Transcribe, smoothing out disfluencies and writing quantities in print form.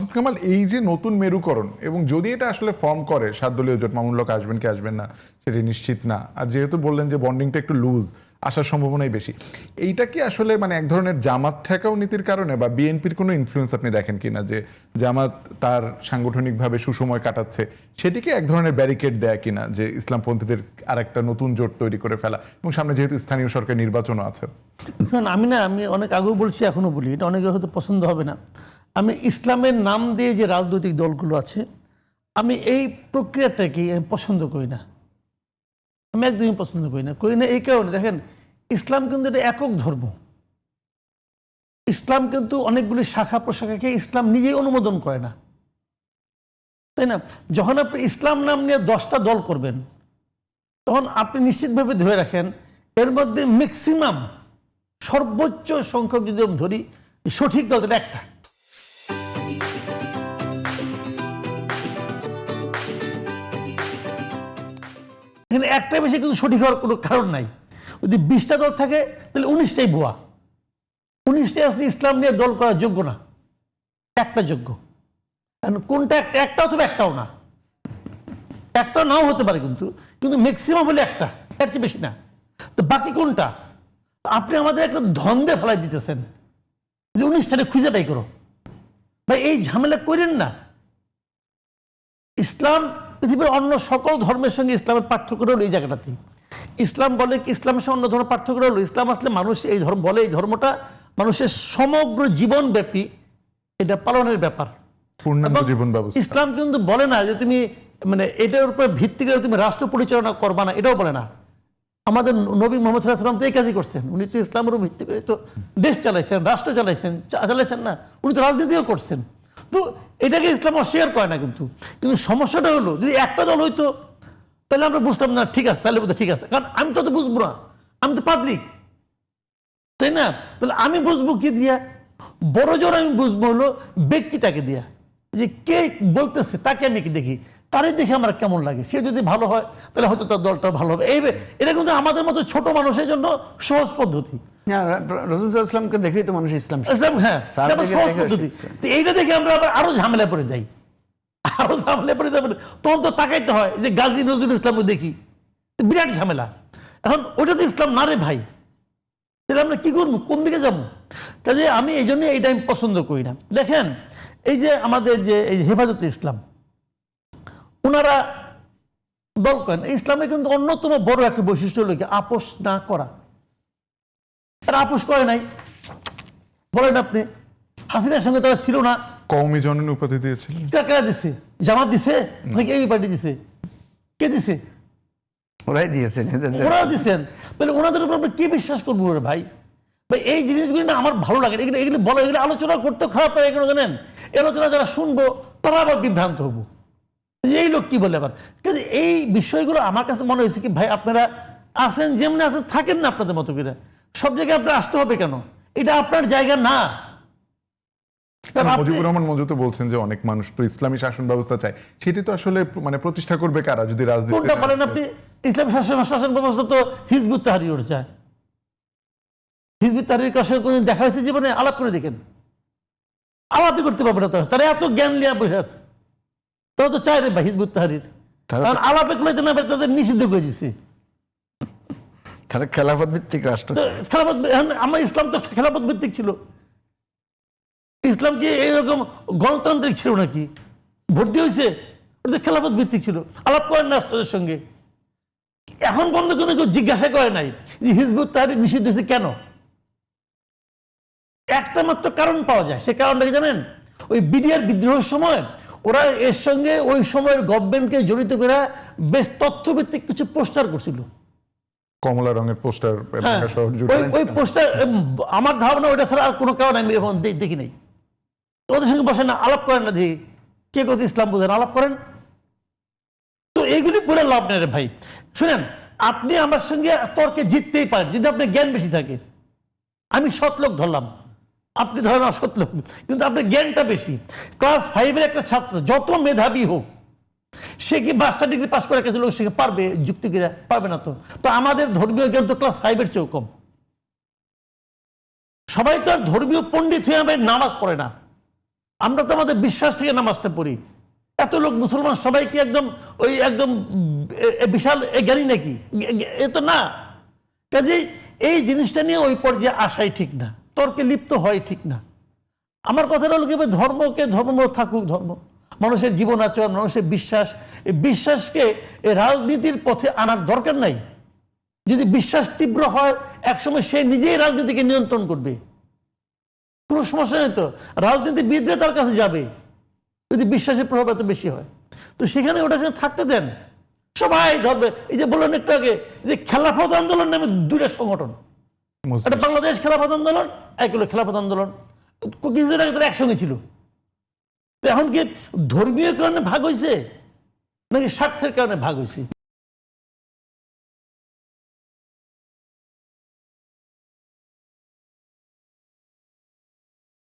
মাসুদ কামাল, এই যে নতুন মেরুকরণ, এবং যদি এটা আসলে ফর্ম করে 7 দলীয় জোট, মামুনুল হক আসবেন কি আসবেন না সেটা নিশ্চিত না, আর যেহেতু বললেন যে বন্ডিংটা একটু লুজ, আসার সম্ভাবনাই বেশি, এইটা কি আসলে মানে এক ধরনের জামাত ঠেকাও নীতির কারণে, বা বিএনপির কোনো ইনফ্লুয়েন্স আপনি দেখেন কিনা যে জামাত তার সাংগঠনিকভাবে সুসময় কাটাচ্ছে, সেটিকে এক ধরনের ব্যারিকেড দেয় কিনা যে ইসলামপন্থীদের আরেকটা নতুন জোট তৈরি করে ফেলা, এবং সামনে যেহেতু স্থানীয় সরকার নির্বাচনও আছে? আমি অনেক আগেও বলছি, এখনো বলি, এটা অনেকে হয়তো পছন্দ হবে না। আমি ইসলামের নাম দিয়ে যে রাজনৈতিক দলগুলো আছে, আমি এই প্রক্রিয়াটাকে আমি পছন্দ করি না। আমি একদমই পছন্দ করি না এই কারণে, দেখেন, ইসলাম কিন্তু এটা একক ধর্ম। ইসলাম কিন্তু অনেকগুলি শাখা প্রশাখাকে ইসলাম নিজেই অনুমোদন করে না, তাই না? যখন আপনি ইসলাম নাম নিয়ে 10টা দল করবেন, তখন আপনি নিশ্চিতভাবে ধরে রাখেন এর মধ্যে ম্যাক্সিমাম, সর্বোচ্চ সংখ্যক যদি আমি ধরি, সঠিক দল একটা। এখানে একটা বেশি কিন্তু সঠিক হওয়ার কোনো কারণ নাই। যদি 20টা দল থাকে তাহলে 19টাই ভুয়া, 19টাই আসলে ইসলাম নিয়ে দল করার যোগ্য না, একটা যোগ্য। কোনটা একটা অথবা একটাও না, একটা নাও হতে পারে, কিন্তু ম্যাক্সিমাম হলে একটা, এর চেয়ে বেশি না। তো বাকি কোনটা? আপনি আমাদের একটা ধন্দে ফেলাই দিতেছেন যে 19টারে খুঁজে বাই করো। ভাই, এই ঝামেলা করেন না। ইসলাম পৃথিবীর অন্য সকল ধর্মের সঙ্গে ইসলামের পার্থক্য হলো এই জায়গাটাতে। ইসলাম বলে কি ইসলামের সঙ্গে অন্য ধর্মের পার্থক্য হলো, ইসলাম আসলে মানুষ এই ধর্ম বলে, এই ধর্মটা মানুষের সমগ্র জীবন ব্যাপী এটা পালনের ব্যাপার, পূর্ণাঙ্গ জীবন ব্যবস্থা। ইসলাম কিন্তু বলে না যে তুমি মানে এটার উপর ভিত্তি করে তুমি রাষ্ট্র পরিচালনা করবা না, এটাও বলে না। আমাদের নবী মুহাম্মদ সাল্লাল্লাহু আলাইহি ওয়াসাল্লাম তো এই কাজই করছেন। উনি তো ইসলামের উপর ভিত্তি করে তো দেশ চালাইছেন, রাষ্ট্র চালাইছেন না, উনি তো রাজনীতিও করছেন। তো এটাকে ইসলাম অস্বীকার করে না। কিন্তু সমস্যাটা হলো, যদি একটা দল হইতো তাহলে আমরা বুঝতাম না, ঠিক আছে, তাহলে বোধহয় ঠিক আছে, কারণ আমি তো বুঝবো না, আমি তো পাবলিক, তাই না? তাহলে আমি বুঝবো কি দিয়া? বড় জোর আমি বুঝবো হলো ব্যক্তিটাকে দিয়া, যে কে বলতেছে তাকে আমি কি দেখি, তারই দেখে আমার কেমন লাগে। সে যদি ভালো হয় তাহলে হয়তো তার দলটা ভালো হবে। এটা কিন্তু আমাদের মতো ছোট মানুষের জন্য সহজ পদ্ধতি। রাসূল সাল্লাল্লাহু আলাইহি ওয়াসাল্লামকে দেখেই তো মানুষ ইসলাম, হ্যাঁ, সহজ পদ্ধতি। তো এইটা দেখে আমরা আবার আরো ঝামেলা পড়ে যাই, তখন তো তাকাইতে হয় যে গাজী নজরুল ইসলামকে দেখি, বিরাট ঝামেলা। এখন ওইটা তো ইসলাম না রে ভাই, তাহলে আমরা কি করবো, কোন দিকে যাবো? কাজে আমি এই জন্য এইটা আমি পছন্দ করি না। দেখেন, এই যে আমাদের যে এই হেফাজতে ইসলাম, ওনারা দল করেন। ইসলামে কিন্তু অন্যতম বড় একটা বৈশিষ্ট্য হলো কি আপোষ না করা। তারা আপোষ করে নাই, বলেন আপনি। হাসিনার সঙ্গে তারা ছিল না, কওমি জননী উপাধি দিয়েছিলেন। কারা দিছে? জামাত দিছে নাকি এই পার্টি দিছে? কে দিছে? ওরাই দিয়েছেন, ওরাও দিচ্ছেন। তাহলে ওনাদের উপর আমরা কি বিশ্বাস করবো রে ভাই? ভাই, এই জিনিসগুলি না আমার ভালো লাগে। এগুলো বলো, এগুলো আলোচনা করতে খারাপ লাগে কেন জানেন? এই আলোচনা যারা শুনবো তারা আবার বিভ্রান্ত হবো, এই লোক কি বলে আবার। কিন্তু এই বিষয়গুলো আমার কাছে মনে হয়েছে কি, ভাই আপনারা আছেন যেমনি আছেন, থাকেন না আপনাদের মতো করে। সব জায়গায় আপনার আসতে হবে কেন? এটা আপনার জায়গা না। মুজিবুর রহমান মঞ্জু তো বলছেন যে অনেক মানুষ তো ইসলামী শাসন ব্যবস্থা চায়, সেটি তো আসলে মানে প্রতিষ্ঠা করবে কারা যদি রাজনীতি? কোনটা বলেন আপনি? ইসলামী শাসন ব্যবস্থা তো হিজবুত তাহরীর চায়। হিজবুত তাহরীর কাছে কোনদিন দেখা হয়েছে জীবনে? আলাপ করে দেখেন, আলাপই করতে পারবে না। তারা এত জ্ঞান নিয়ে বসে আছে, তারা তো চায় রে ভাই হিজবুত তাহরীর, কারণ আলাপে করতে না পারে, তাদের নিষিদ্ধ করে দিচ্ছে। তারা খেলাফত ভিত্তিক রাষ্ট্র। খেলাফত, আমার ইসলাম তো খেলাফত ভিত্তিক ছিল। ইসলাম কি এইরকম গণতান্ত্রিক ছিল নাকি? ভর্তি হয়েছে, ওটা তো খেলাফত ভিত্তিক ছিল। আলাপ করেন না তাদের সঙ্গে। এখন বন্ধ করে কেউ জিজ্ঞাসা করে নাই যে হিজবুত তাহরীর নিষিদ্ধ হয়েছে কেন। একটা মাত্র কারণ পাওয়া যায়। সে কারণটা কি জানেন? ওই বিডিআর বিদ্রোহের সময় ওরা এর সঙ্গে ওই সময়ের গভর্নমেন্টকে জড়িত করে বেশ তথ্যভিত্তিক কিছু পোস্টার করছিল, কমলা রঙের পোস্টার। ওই পোস্টার, আমার ধারণা ওইটা ছাড়া আর কোনো কারণ আমি এখন দেখি নাই। ওদের সঙ্গে বসেন না, আলাপ করেন না, দেখি কে কত ইসলাম বোঝেন, আলাপ করেন। তো এইগুলি বলে লাভ নেই রে ভাই। শুনেন, আপনি আমার সঙ্গে তর্কে জিততেই পারেন যদি আপনার জ্ঞান বেশি থাকে। আমি সৎ লোক ধরলাম, আপনি ধরেন অসৎ লোক, কিন্তু আপনার জ্ঞানটা বেশি। ক্লাস 5-এর একটা ছাত্র যত মেধাবী হোক, সে কি মাস্টার ডিগ্রি পাস করে একটা লোক সে পারবে যুক্তি করে? পারবে না। তো আমাদের ধর্মীয় জ্ঞান তো ক্লাস 5-এর চেয়েও কম। সবাই তো আর ধর্মীয় পণ্ডিত হয়ে আমাদের নামাজ পড়ে না, আমরা তো আমাদের বিশ্বাস থেকে নামাজটা পড়ি। এত লোক মুসলমান সবাই কি একদম ওই একদম বিশাল জ্ঞানী নাকি? এ তো না। কাজেই এই জিনিসটা নিয়ে ওই পর্যায়ে আসাই ঠিক না, তর্কে লিপ্ত হয় ঠিক না। আমার কথাটা হলো কি, ধর্মকে ধর্ম থাকুক, ধর্ম মানুষের জীবন আচরণ, মানুষের বিশ্বাস, এই বিশ্বাসকে এই রাজনীতির পথে আনার দরকার নাই। যদি বিশ্বাস তীব্র হয়, একসময় সে নিজেই রাজনীতিকে নিয়ন্ত্রণ করবে, কোনো সমস্যা নেই। তো রাজনীতিবিদরা তার কাছে যাবে যদি বিশ্বাসের প্রভাব এত বেশি হয়। তো সেখানে ওটাকে থাকতে দেন, সবাই ধরবে। এই যে বললেন একটু আগে যে খেলাফত আন্দোলন নামে দুইটা সংগঠন, একটা বাংলাদেশ খেলাফত আন্দোলন, এক হলো খেলাফত আন্দোলন, কিছুদিন আগে তারা একসঙ্গে ছিল। তো এখন কি ধর্মীয় কারণে ভাগ হয়েছে নাকি স্বার্থের কারণে ভাগ হয়েছে?